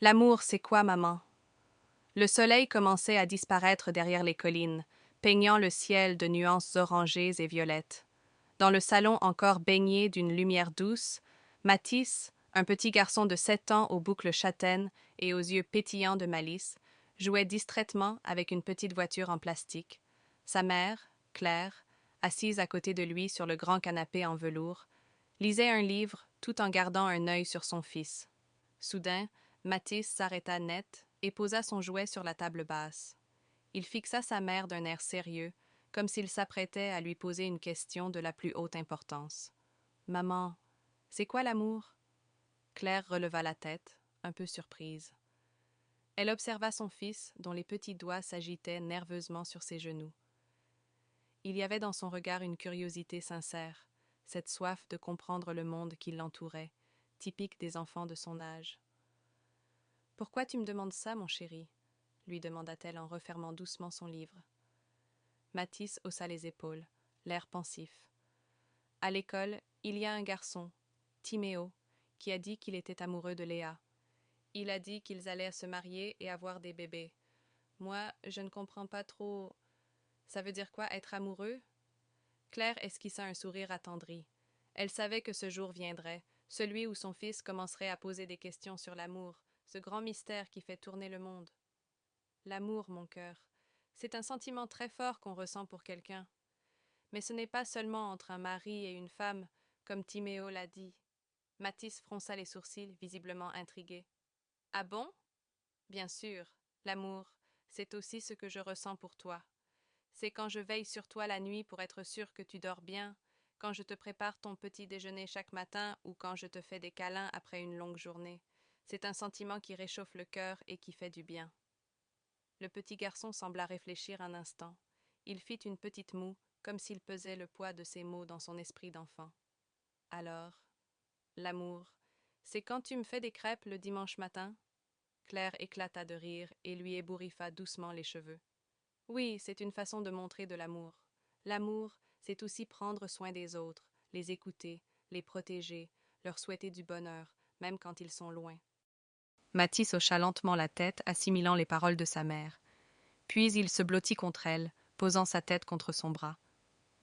L'amour, c'est quoi, maman? Le soleil commençait à disparaître derrière les collines, peignant le ciel de nuances orangées et violettes. Dans le salon encore baigné d'une lumière douce, Matisse, un petit garçon de 7 ans aux boucles châtaines et aux yeux pétillants de malice, jouait distraitement avec une petite voiture en plastique. Sa mère, Claire, assise à côté de lui sur le grand canapé en velours, lisait un livre tout en gardant un œil sur son fils. Soudain, Matisse s'arrêta net et posa son jouet sur la table basse. Il fixa sa mère d'un air sérieux, comme s'il s'apprêtait à lui poser une question de la plus haute importance. Maman, c'est quoi l'amour? Claire releva la tête, un peu surprise. Elle observa son fils, dont les petits doigts s'agitaient nerveusement sur ses genoux. Il y avait dans son regard une curiosité sincère, cette soif de comprendre le monde qui l'entourait, typique des enfants de son âge. Pourquoi tu me demandes ça, mon chéri? Lui demanda-t-elle en refermant doucement son livre. Matisse haussa les épaules, l'air pensif. À l'école, il y a un garçon, Timéo, qui a dit qu'il était amoureux de Léa. Il a dit qu'ils allaient se marier et avoir des bébés. Moi, je ne comprends pas trop. Ça veut dire quoi, être amoureux? Claire esquissa un sourire attendri. Elle savait que ce jour viendrait, celui où son fils commencerait à poser des questions sur l'amour, ce grand mystère qui fait tourner le monde. L'amour, mon cœur, c'est un sentiment très fort qu'on ressent pour quelqu'un. Mais ce n'est pas seulement entre un mari et une femme, comme Timéo l'a dit. Matisse fronça les sourcils, visiblement intrigué. Ah bon? Bien sûr, l'amour, c'est aussi ce que je ressens pour toi. C'est quand je veille sur toi la nuit pour être sûr que tu dors bien, quand je te prépare ton petit déjeuner chaque matin ou quand je te fais des câlins après une longue journée. C'est un sentiment qui réchauffe le cœur et qui fait du bien. Le petit garçon sembla réfléchir un instant. Il fit une petite moue, comme s'il pesait le poids de ses mots dans son esprit d'enfant. Alors, l'amour, c'est quand tu me fais des crêpes le dimanche matin? Claire éclata de rire et lui ébouriffa doucement les cheveux. Oui, c'est une façon de montrer de l'amour. L'amour, c'est aussi prendre soin des autres, les écouter, les protéger, leur souhaiter du bonheur, même quand ils sont loin. Mathis hocha lentement la tête, assimilant les paroles de sa mère. Puis il se blottit contre elle, posant sa tête contre son bras.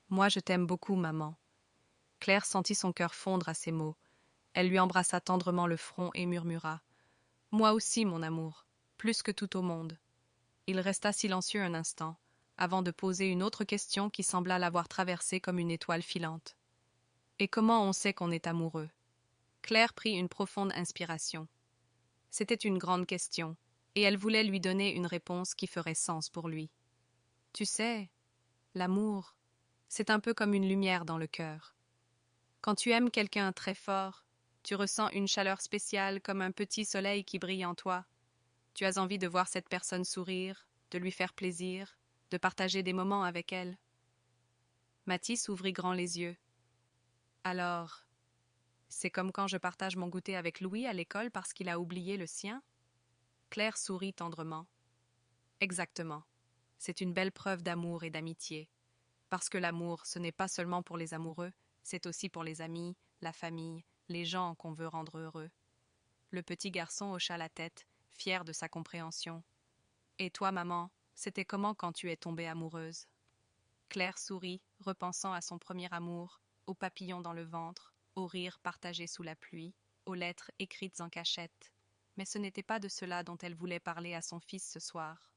Moi, je t'aime beaucoup, maman. Claire sentit son cœur fondre à ces mots. Elle lui embrassa tendrement le front et murmura. Moi aussi, mon amour, plus que tout au monde. Il resta silencieux un instant, avant de poser une autre question qui sembla l'avoir traversé comme une étoile filante. Et comment on sait qu'on est amoureux? Claire prit une profonde inspiration. C'était une grande question, et elle voulait lui donner une réponse qui ferait sens pour lui. Tu sais, l'amour, c'est un peu comme une lumière dans le cœur. Quand tu aimes quelqu'un très fort, tu ressens une chaleur spéciale comme un petit soleil qui brille en toi. Tu as envie de voir cette personne sourire, de lui faire plaisir, de partager des moments avec elle. Mathis ouvrit grand les yeux. Alors, c'est comme quand je partage mon goûter avec Louis à l'école parce qu'il a oublié le sien? Claire sourit tendrement. Exactement. C'est une belle preuve d'amour et d'amitié. Parce que l'amour, ce n'est pas seulement pour les amoureux, c'est aussi pour les amis, la famille, les gens qu'on veut rendre heureux. Le petit garçon hocha la tête, fier de sa compréhension. Et toi, maman, c'était comment quand tu es tombée amoureuse? Claire sourit, repensant à son premier amour, aux papillons dans le ventre, aux rires partagés sous la pluie, aux lettres écrites en cachette. Mais ce n'était pas de cela dont elle voulait parler à son fils ce soir.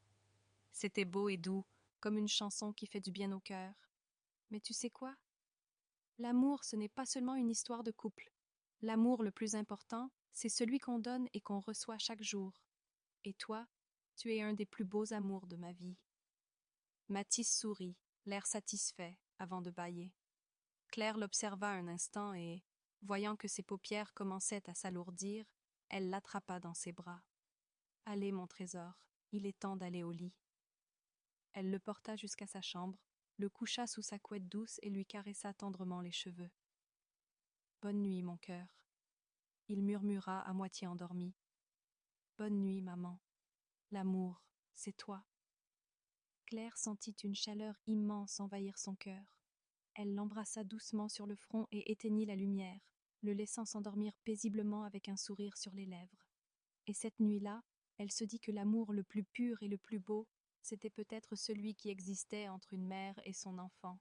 C'était beau et doux, comme une chanson qui fait du bien au cœur. Mais tu sais quoi? L'amour, ce n'est pas seulement une histoire de couple. L'amour le plus important, c'est celui qu'on donne et qu'on reçoit chaque jour. Et toi, tu es un des plus beaux amours de ma vie. Mathis sourit, l'air satisfait, avant de bâiller. Claire l'observa un instant et, voyant que ses paupières commençaient à s'alourdir, elle l'attrapa dans ses bras. Allez, mon trésor, il est temps d'aller au lit. Elle le porta jusqu'à sa chambre, le coucha sous sa couette douce et lui caressa tendrement les cheveux. Bonne nuit, mon cœur. Il murmura à moitié endormi. Bonne nuit, maman. L'amour, c'est toi. Claire sentit une chaleur immense envahir son cœur. Elle l'embrassa doucement sur le front et éteignit la lumière, le laissant s'endormir paisiblement avec un sourire sur les lèvres. Et cette nuit-là, elle se dit que l'amour le plus pur et le plus beau, c'était peut-être celui qui existait entre une mère et son enfant.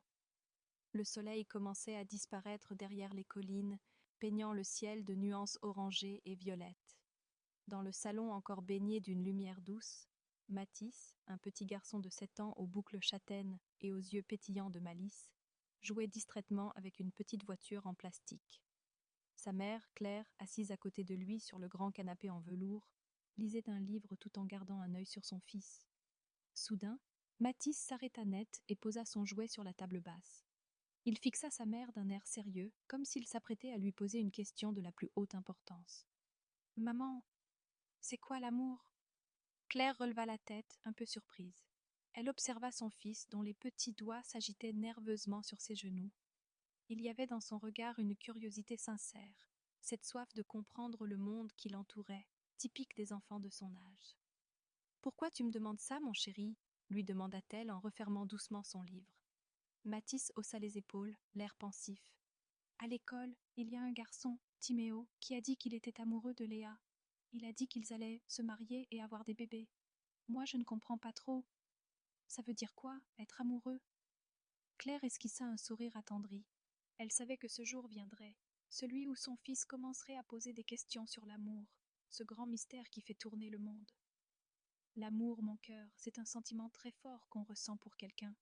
Le soleil commençait à disparaître derrière les collines, peignant le ciel de nuances orangées et violettes. Dans le salon encore baigné d'une lumière douce, Mathis, un petit garçon de 7 ans aux boucles châtaines et aux yeux pétillants de malice, jouait distraitement avec une petite voiture en plastique. Sa mère, Claire, assise à côté de lui sur le grand canapé en velours, lisait un livre tout en gardant un œil sur son fils. Soudain, Mathis s'arrêta net et posa son jouet sur la table basse. Il fixa sa mère d'un air sérieux, comme s'il s'apprêtait à lui poser une question de la plus haute importance. « Maman, c'est quoi l'amour ?» Claire releva la tête, un peu surprise. Elle observa son fils, dont les petits doigts s'agitaient nerveusement sur ses genoux. Il y avait dans son regard une curiosité sincère, cette soif de comprendre le monde qui l'entourait, typique des enfants de son âge. « Pourquoi tu me demandes ça, mon chéri ?» lui demanda-t-elle en refermant doucement son livre. Mathis haussa les épaules, l'air pensif. « À l'école, il y a un garçon, Timéo, qui a dit qu'il était amoureux de Léa. Il a dit qu'ils allaient se marier et avoir des bébés. Moi, je ne comprends pas trop. Ça veut dire quoi, être amoureux ?» Claire esquissa un sourire attendri. Elle savait que ce jour viendrait, celui où son fils commencerait à poser des questions sur l'amour, ce grand mystère qui fait tourner le monde. L'amour, mon cœur, c'est un sentiment très fort qu'on ressent pour quelqu'un.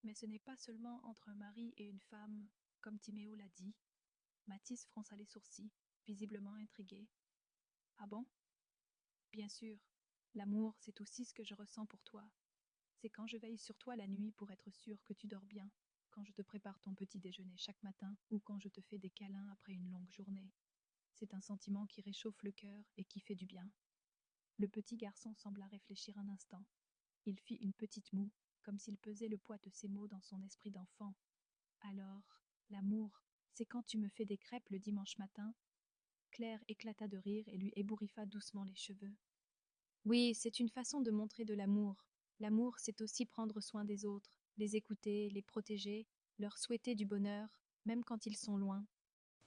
Mais ce n'est pas seulement entre un mari et une femme, comme Timéo l'a dit. Mathis fronça les sourcils, visiblement intrigué. Ah bon? Bien sûr. L'amour, c'est aussi ce que je ressens pour toi. C'est quand je veille sur toi la nuit pour être sûre que tu dors bien, quand je te prépare ton petit déjeuner chaque matin ou quand je te fais des câlins après une longue journée. C'est un sentiment qui réchauffe le cœur et qui fait du bien. Le petit garçon sembla réfléchir un instant. Il fit une petite moue, comme s'il pesait le poids de ces mots dans son esprit d'enfant. Alors, l'amour, c'est quand tu me fais des crêpes le dimanche matin. Claire éclata de rire et lui ébouriffa doucement les cheveux. Oui, c'est une façon de montrer de l'amour. L'amour, c'est aussi prendre soin des autres, les écouter, les protéger, leur souhaiter du bonheur, même quand ils sont loin.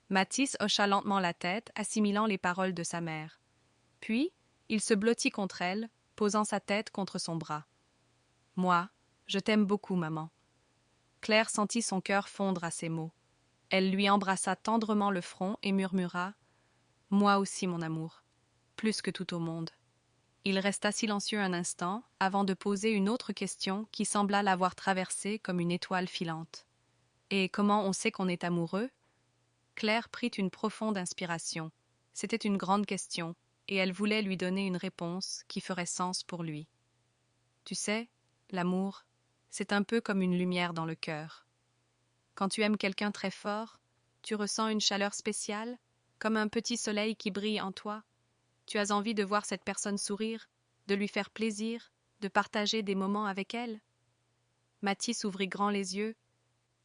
Mathis hocha lentement la tête, assimilant les paroles de sa mère. Puis, il se blottit contre elle, posant sa tête contre son bras. Moi, je t'aime beaucoup, maman. Claire sentit son cœur fondre à ces mots. Elle lui embrassa tendrement le front et murmura « Moi aussi, mon amour, plus que tout au monde. » Il resta silencieux un instant avant de poser une autre question qui sembla l'avoir traversé comme une étoile filante. « Et comment on sait qu'on est amoureux ?» Claire prit une profonde inspiration. C'était une grande question, et elle voulait lui donner une réponse qui ferait sens pour lui. Tu sais, l'amour, c'est un peu comme une lumière dans le cœur. Quand tu aimes quelqu'un très fort, tu ressens une chaleur spéciale, comme un petit soleil qui brille en toi. Tu as envie de voir cette personne sourire, de lui faire plaisir, de partager des moments avec elle. Mathis ouvrit grand les yeux.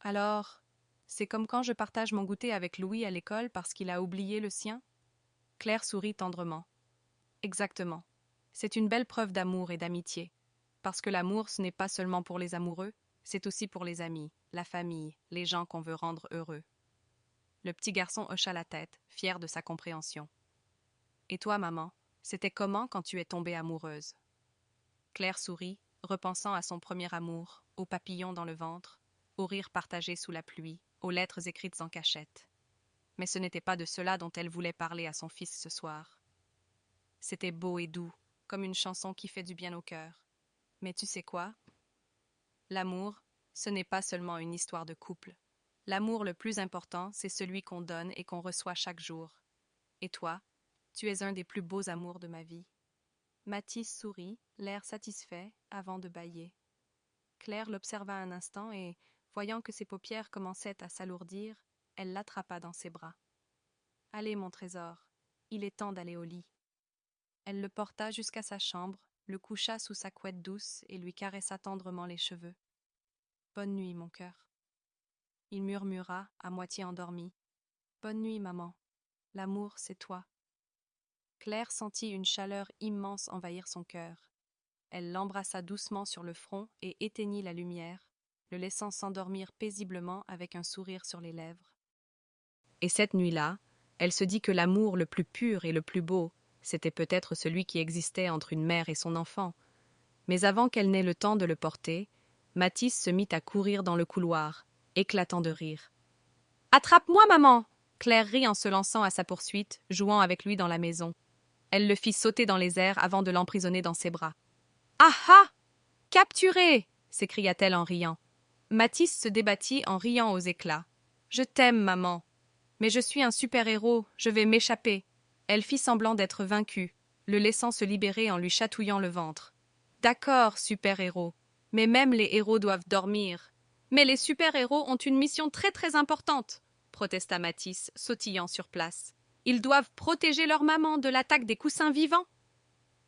Alors, c'est comme quand je partage mon goûter avec Louis à l'école parce qu'il a oublié le sien? Claire sourit tendrement. Exactement. C'est une belle preuve d'amour et d'amitié. Parce que l'amour, ce n'est pas seulement pour les amoureux, c'est aussi pour les amis, la famille, les gens qu'on veut rendre heureux. Le petit garçon hocha la tête, fier de sa compréhension. Et toi, maman, c'était comment quand tu es tombée amoureuse? Claire sourit, repensant à son premier amour, aux papillons dans le ventre, aux rires partagés sous la pluie, aux lettres écrites en cachette. Mais ce n'était pas de cela dont elle voulait parler à son fils ce soir. C'était beau et doux, comme une chanson qui fait du bien au cœur. Mais tu sais quoi? L'amour, ce n'est pas seulement une histoire de couple. L'amour le plus important, c'est celui qu'on donne et qu'on reçoit chaque jour. Et toi, tu es un des plus beaux amours de ma vie. Mathis sourit, l'air satisfait, avant de bâiller. Claire l'observa un instant et, voyant que ses paupières commençaient à s'alourdir, elle l'attrapa dans ses bras. « Allez, mon trésor, il est temps d'aller au lit. » Elle le porta jusqu'à sa chambre, le coucha sous sa couette douce et lui caressa tendrement les cheveux. « Bonne nuit, mon cœur. » Il murmura, à moitié endormi. « Bonne nuit, maman. L'amour, c'est toi. » Claire sentit une chaleur immense envahir son cœur. Elle l'embrassa doucement sur le front et éteignit la lumière, le laissant s'endormir paisiblement avec un sourire sur les lèvres. Et cette nuit-là, elle se dit que l'amour le plus pur et le plus beau, C'était peut-être celui qui existait entre une mère et son enfant. Mais avant qu'elle n'ait le temps de le porter, Mathis se mit à courir dans le couloir, éclatant de rire. Attrape-moi, maman! Claire rit en se lançant à sa poursuite, jouant avec lui dans la maison. Elle le fit sauter dans les airs avant de l'emprisonner dans ses bras. Ah ah! Capturé! S'écria-t-elle en riant. Mathis se débattit en riant aux éclats. Je t'aime, maman. Mais je suis un super-héros, je vais m'échapper. Elle fit semblant d'être vaincue, le laissant se libérer en lui chatouillant le ventre. D'accord, super-héros. Mais même les héros doivent dormir. Mais les super-héros ont une mission très très importante, protesta Mathis, sautillant sur place. Ils doivent protéger leur maman de l'attaque des coussins vivants.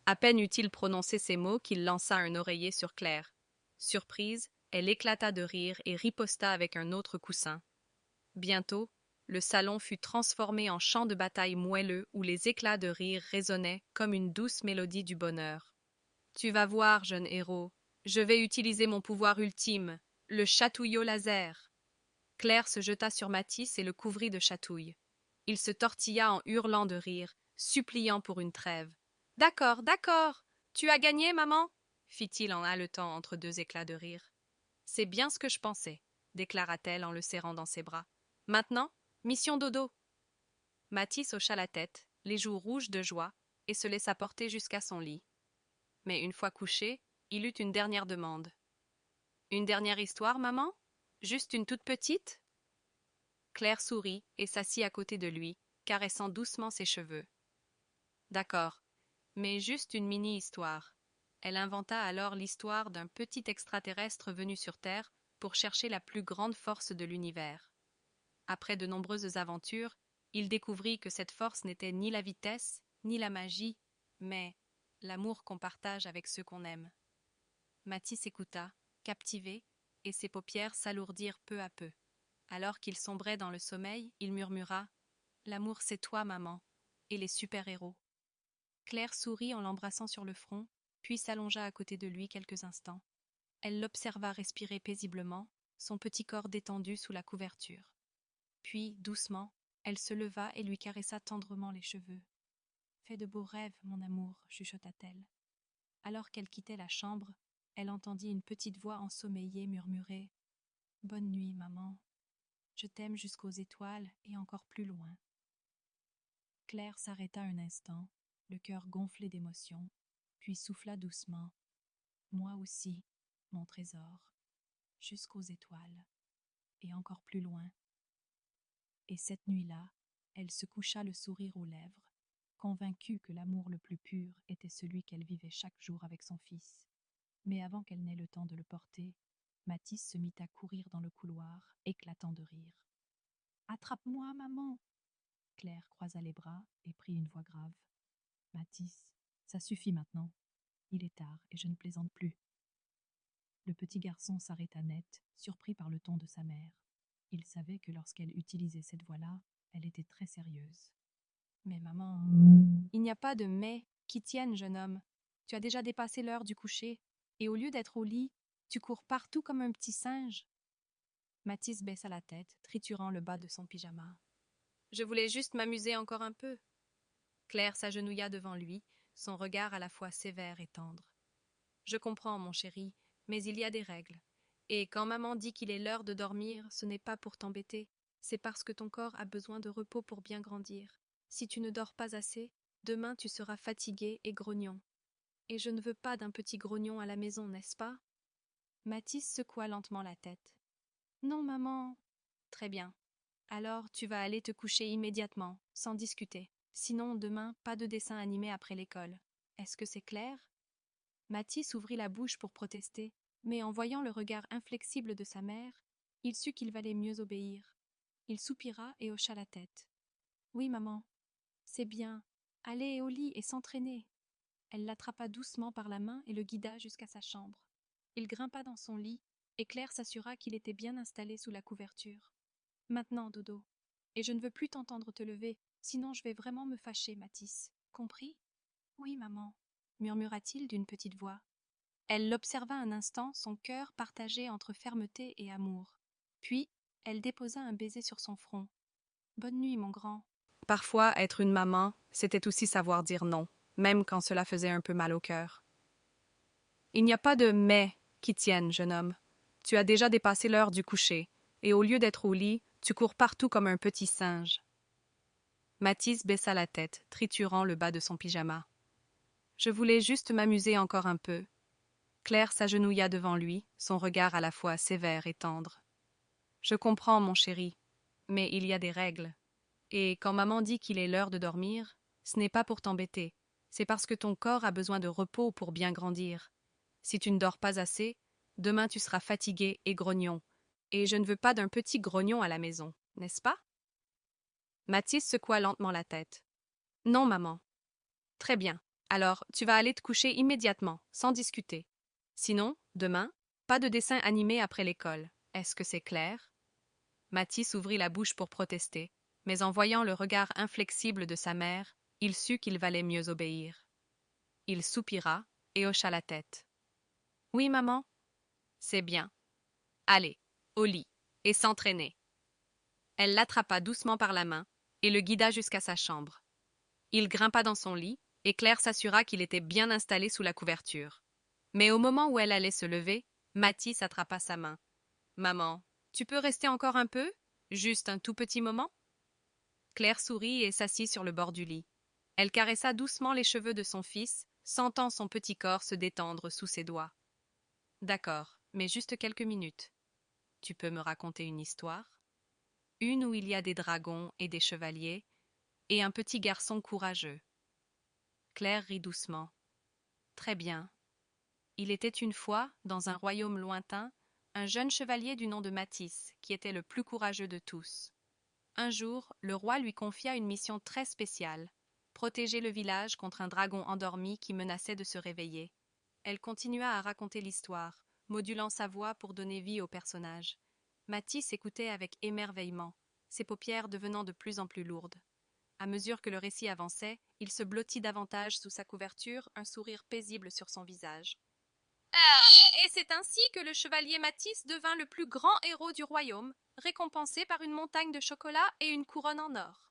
À peine eut-il prononcé ces mots qu'il lança un oreiller sur Claire. Surprise, elle éclata de rire et riposta avec un autre coussin. Bientôt, le salon fut transformé en champ de bataille moelleux où les éclats de rire résonnaient comme une douce mélodie du bonheur. Tu vas voir, jeune héros, je vais utiliser mon pouvoir ultime, le chatouillot laser. Claire se jeta sur Mathis et le couvrit de chatouilles. Il se tortilla en hurlant de rire, suppliant pour une trêve. D'accord, d'accord. Tu as gagné, maman, fit-il en haletant entre deux éclats de rire. C'est bien ce que je pensais, déclara-t-elle en le serrant dans ses bras. Maintenant, mission dodo. Mathis hocha la tête, les joues rouges de joie, et se laissa porter jusqu'à son lit. Mais une fois couché, il eut une dernière demande. Une dernière histoire, maman? Juste une toute petite? Claire sourit et s'assit à côté de lui, caressant doucement ses cheveux. D'accord, mais juste une mini-histoire. Elle inventa alors l'histoire d'un petit extraterrestre venu sur Terre pour chercher la plus grande force de l'univers. Après de nombreuses aventures, il découvrit que cette force n'était ni la vitesse, ni la magie, mais l'amour qu'on partage avec ceux qu'on aime. Mathis écouta, captivé, et ses paupières s'alourdirent peu à peu. Alors qu'il sombrait dans le sommeil, il murmura « L'amour, c'est toi, maman, et les super-héros. » Claire sourit en l'embrassant sur le front, puis s'allongea à côté de lui quelques instants. Elle l'observa respirer paisiblement, son petit corps détendu sous la couverture. Puis, doucement, elle se leva et lui caressa tendrement les cheveux. « Fais de beaux rêves, mon amour, chuchota-t-elle. Alors qu'elle quittait la chambre, elle entendit une petite voix ensommeillée murmurer « Bonne nuit, maman. Je t'aime jusqu'aux étoiles et encore plus loin. » Claire s'arrêta un instant, le cœur gonflé d'émotion, puis souffla doucement « Moi aussi, mon trésor, jusqu'aux étoiles et encore plus loin. » Et cette nuit-là, elle se coucha le sourire aux lèvres, convaincue que l'amour le plus pur était celui qu'elle vivait chaque jour avec son fils. Mais avant qu'elle n'ait le temps de le porter, Mathis se mit à courir dans le couloir, éclatant de rire. « Attrape-moi, maman !» Claire croisa les bras et prit une voix grave. « Mathis, ça suffit maintenant. Il est tard et je ne plaisante plus. » Le petit garçon s'arrêta net, surpris par le ton de sa mère. Il savait que lorsqu'elle utilisait cette voix-là, elle était très sérieuse. « Mais maman… » « Il n'y a pas de mais qui tienne, jeune homme. Tu as déjà dépassé l'heure du coucher, et au lieu d'être au lit, tu cours partout comme un petit singe. » Mathis baissa la tête, triturant le bas de son pyjama. « Je voulais juste m'amuser encore un peu. » Claire s'agenouilla devant lui, son regard à la fois sévère et tendre. « Je comprends, mon chéri, mais il y a des règles. Et quand maman dit qu'il est l'heure de dormir, ce n'est pas pour t'embêter, c'est parce que ton corps a besoin de repos pour bien grandir. Si tu ne dors pas assez, demain tu seras fatigué et grognon. Et je ne veux pas d'un petit grognon à la maison, n'est-ce pas? » Mathis secoua lentement la tête. « Non, maman. » « Très bien. Alors tu vas aller te coucher immédiatement, sans discuter. Sinon, demain, pas de dessin animé après l'école. Est-ce que c'est clair? » Mathis ouvrit la bouche pour protester, mais en voyant le regard inflexible de sa mère, il sut qu'il valait mieux obéir. Il soupira et hocha la tête. « Oui, maman. C'est bien. Allez au lit et s'entraîner. » Elle l'attrapa doucement par la main et le guida jusqu'à sa chambre. Il grimpa dans son lit, et Claire s'assura qu'il était bien installé sous la couverture. « Maintenant, dodo. Et je ne veux plus t'entendre te lever, sinon je vais vraiment me fâcher, Mathis. Compris? »« Oui, maman, » murmura-t-il d'une petite voix. Elle l'observa un instant, son cœur partagé entre fermeté et amour. Puis, elle déposa un baiser sur son front. « Bonne nuit, mon grand. » Parfois, être une maman, c'était aussi savoir dire non, même quand cela faisait un peu mal au cœur. Il n'y a pas de mais qui tienne, jeune homme. Tu as déjà dépassé l'heure du coucher, et au lieu d'être au lit, tu cours partout comme un petit singe. Mathis baissa la tête, triturant le bas de son pyjama. Je voulais juste m'amuser encore un peu. Claire s'agenouilla devant lui, son regard à la fois sévère et tendre. Je comprends, mon chéri, mais il y a des règles. Et quand maman dit qu'il est l'heure de dormir, ce n'est pas pour t'embêter, c'est parce que ton corps a besoin de repos pour bien grandir. Si tu ne dors pas assez, demain tu seras fatigué et grognon. Et je ne veux pas d'un petit grognon à la maison, n'est-ce pas? Mathis secoua lentement la tête. Non, maman. Très bien. Alors, tu vas aller te coucher immédiatement, sans discuter. Sinon, demain, pas de dessin animé après l'école. Est-ce que c'est clair? Mathis ouvrit la bouche pour protester, mais en voyant le regard inflexible de sa mère, il sut qu'il valait mieux obéir. Il soupira et hocha la tête. Oui, maman? C'est bien. Allez, au lit, et s'entraîner. Elle l'attrapa doucement par la main et le guida jusqu'à sa chambre. Il grimpa dans son lit, et Claire s'assura qu'il était bien installé sous la couverture. Mais au moment où elle allait se lever, Mathis attrapa sa main. Maman, tu peux rester encore un peu? Juste un tout petit moment? Claire sourit et s'assit sur le bord du lit. Elle caressa doucement les cheveux de son fils, sentant son petit corps se détendre sous ses doigts. D'accord, mais juste quelques minutes. Tu peux me raconter une histoire? Une où il y a des dragons et des chevaliers, et un petit garçon courageux. Claire rit doucement. Très bien. Il était une fois, dans un royaume lointain, un jeune chevalier du nom de Mathis, qui était le plus courageux de tous. Un jour, le roi lui confia une mission très spéciale, protéger le village contre un dragon endormi qui menaçait de se réveiller. Elle continua à raconter l'histoire, modulant sa voix pour donner vie au personnage. Mathis écoutait avec émerveillement, ses paupières devenant de plus en plus lourdes. À mesure que le récit avançait, il se blottit davantage sous sa couverture, un sourire paisible sur son visage. Et c'est ainsi que le chevalier Mathis devint le plus grand héros du royaume, récompensé par une montagne de chocolat et une couronne en or.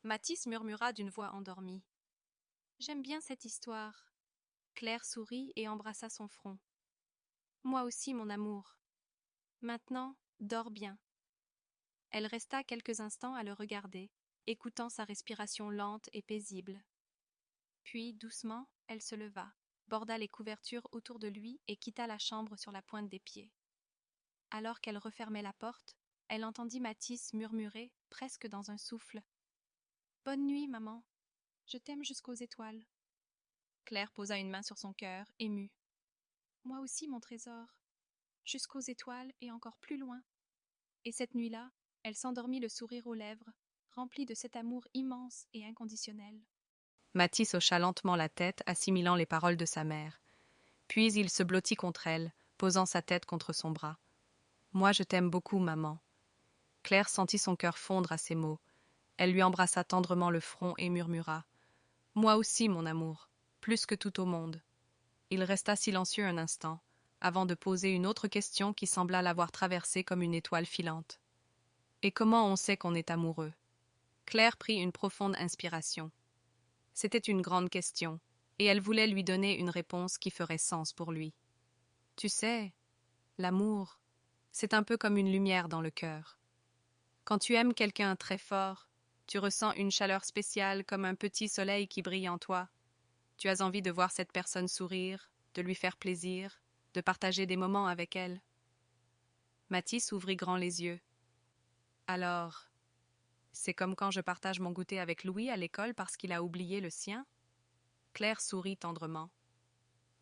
Mathis murmura d'une voix endormie. J'aime bien cette histoire. Claire sourit et embrassa son front. Moi aussi, mon amour. Maintenant, dors bien. Elle resta quelques instants à le regarder, écoutant sa respiration lente et paisible. Puis, doucement, elle se leva, borda les couvertures autour de lui et quitta la chambre sur la pointe des pieds. Alors qu'elle refermait la porte, elle entendit Mathis murmurer, presque dans un souffle. Bonne nuit, maman. Je t'aime jusqu'aux étoiles. Claire posa une main sur son cœur, émue. Moi aussi, mon trésor. Jusqu'aux étoiles et encore plus loin. Et cette nuit-là, elle s'endormit le sourire aux lèvres, remplie de cet amour immense et inconditionnel. Mathis hocha lentement la tête, assimilant les paroles de sa mère. Puis il se blottit contre elle, posant sa tête contre son bras. Moi, je t'aime beaucoup, maman. Claire sentit son cœur fondre à ces mots. Elle lui embrassa tendrement le front et murmura. Moi aussi, mon amour, plus que tout au monde. Il resta silencieux un instant, avant de poser une autre question qui sembla l'avoir traversé comme une étoile filante. Et comment on sait qu'on est amoureux? Claire prit une profonde inspiration. C'était une grande question, et elle voulait lui donner une réponse qui ferait sens pour lui. Tu sais, l'amour, c'est un peu comme une lumière dans le cœur. Quand tu aimes quelqu'un très fort, tu ressens une chaleur spéciale comme un petit soleil qui brille en toi. Tu as envie de voir cette personne sourire, de lui faire plaisir, de partager des moments avec elle. Mathis ouvrit grand les yeux. Alors, c'est comme quand je partage mon goûter avec Louis à l'école parce qu'il a oublié le sien? Claire sourit tendrement.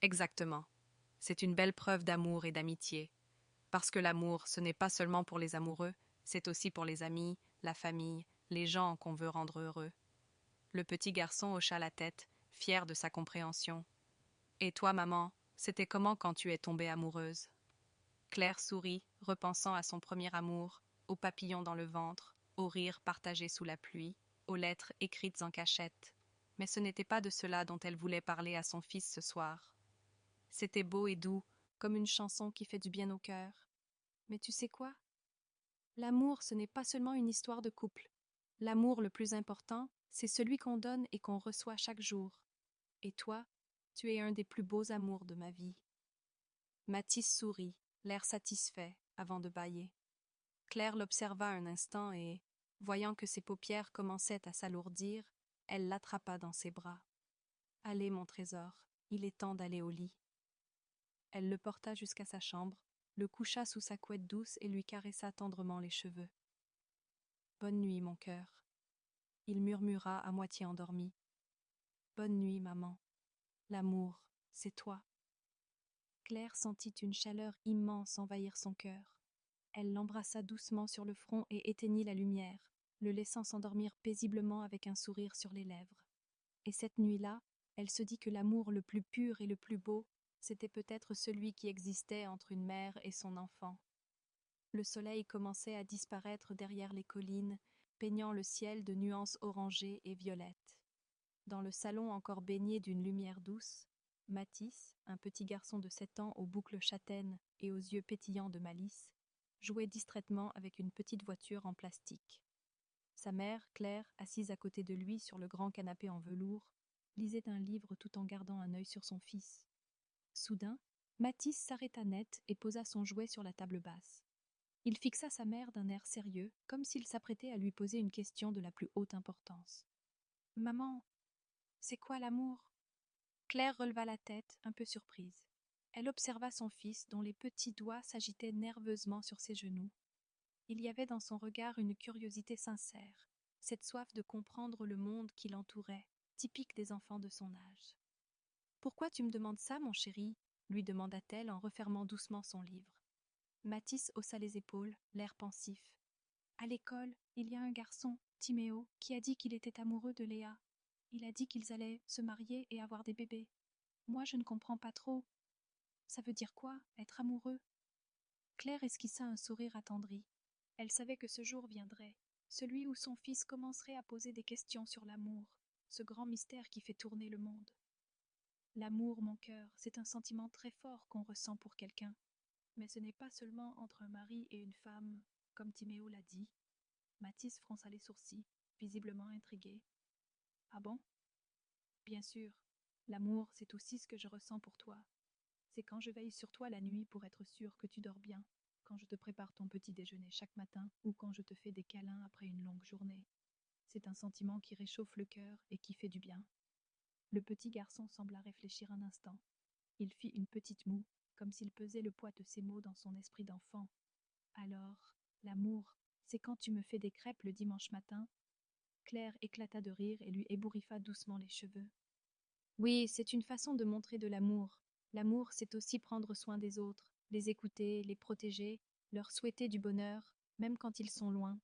Exactement. C'est une belle preuve d'amour et d'amitié. Parce que l'amour, ce n'est pas seulement pour les amoureux, c'est aussi pour les amis, la famille, les gens qu'on veut rendre heureux. Le petit garçon hocha la tête, fier de sa compréhension. Et toi, maman, c'était comment quand tu es tombée amoureuse? Claire sourit, repensant à son premier amour, aux papillons dans le ventre, aux rires partagés sous la pluie, aux lettres écrites en cachette. Mais ce n'était pas de cela dont elle voulait parler à son fils ce soir. C'était beau et doux, comme une chanson qui fait du bien au cœur. Mais tu sais quoi? L'amour, ce n'est pas seulement une histoire de couple. L'amour le plus important, c'est celui qu'on donne et qu'on reçoit chaque jour. Et toi, tu es un des plus beaux amours de ma vie. Mathis sourit, l'air satisfait, avant de bâiller. Claire l'observa un instant et, voyant que ses paupières commençaient à s'alourdir, elle l'attrapa dans ses bras. « Allez, mon trésor, il est temps d'aller au lit. » Elle le porta jusqu'à sa chambre, le coucha sous sa couette douce et lui caressa tendrement les cheveux. « Bonne nuit, mon cœur. » Il murmura à moitié endormi. « Bonne nuit, maman. L'amour, c'est toi. » Claire sentit une chaleur immense envahir son cœur. Elle l'embrassa doucement sur le front et éteignit la lumière, le laissant s'endormir paisiblement avec un sourire sur les lèvres. Et cette nuit-là, elle se dit que l'amour le plus pur et le plus beau, c'était peut-être celui qui existait entre une mère et son enfant. Le soleil commençait à disparaître derrière les collines, peignant le ciel de nuances orangées et violettes. Dans le salon encore baigné d'une lumière douce, Mathis, un petit garçon de 7 ans aux boucles châtaines et aux yeux pétillants de malice, jouait distraitement avec une petite voiture en plastique. Sa mère, Claire, assise à côté de lui sur le grand canapé en velours, lisait un livre tout en gardant un œil sur son fils. Soudain, Mathis s'arrêta net et posa son jouet sur la table basse. Il fixa sa mère d'un air sérieux, comme s'il s'apprêtait à lui poser une question de la plus haute importance. « Maman, c'est quoi l'amour ?» Claire releva la tête, un peu surprise. Elle observa son fils, dont les petits doigts s'agitaient nerveusement sur ses genoux. Il y avait dans son regard une curiosité sincère, cette soif de comprendre le monde qui l'entourait, typique des enfants de son âge. « Pourquoi tu me demandes ça, mon chéri ?» lui demanda-t-elle en refermant doucement son livre. Mathis haussa les épaules, l'air pensif. « À l'école, il y a un garçon, Timéo, qui a dit qu'il était amoureux de Léa. Il a dit qu'ils allaient se marier et avoir des bébés. Moi, je ne comprends pas trop. Ça veut dire quoi, être amoureux ?» Claire esquissa un sourire attendri. Elle savait que ce jour viendrait, celui où son fils commencerait à poser des questions sur l'amour, ce grand mystère qui fait tourner le monde. L'amour, mon cœur, c'est un sentiment très fort qu'on ressent pour quelqu'un. Mais ce n'est pas seulement entre un mari et une femme, comme Timéo l'a dit. Mathis fronça les sourcils, visiblement intrigué. Ah bon? Bien sûr. L'amour, c'est aussi ce que je ressens pour toi. C'est quand je veille sur toi la nuit pour être sûre que tu dors bien, quand je te prépare ton petit déjeuner chaque matin ou quand je te fais des câlins après une longue journée. C'est un sentiment qui réchauffe le cœur et qui fait du bien. Le petit garçon sembla réfléchir un instant. Il fit une petite moue, comme s'il pesait le poids de ces mots dans son esprit d'enfant. Alors, l'amour, c'est quand tu me fais des crêpes le dimanche matin. Claire éclata de rire et lui ébouriffa doucement les cheveux. Oui, c'est une façon de montrer de l'amour. L'amour, c'est aussi prendre soin des autres, les écouter, les protéger, leur souhaiter du bonheur, même quand ils sont loin.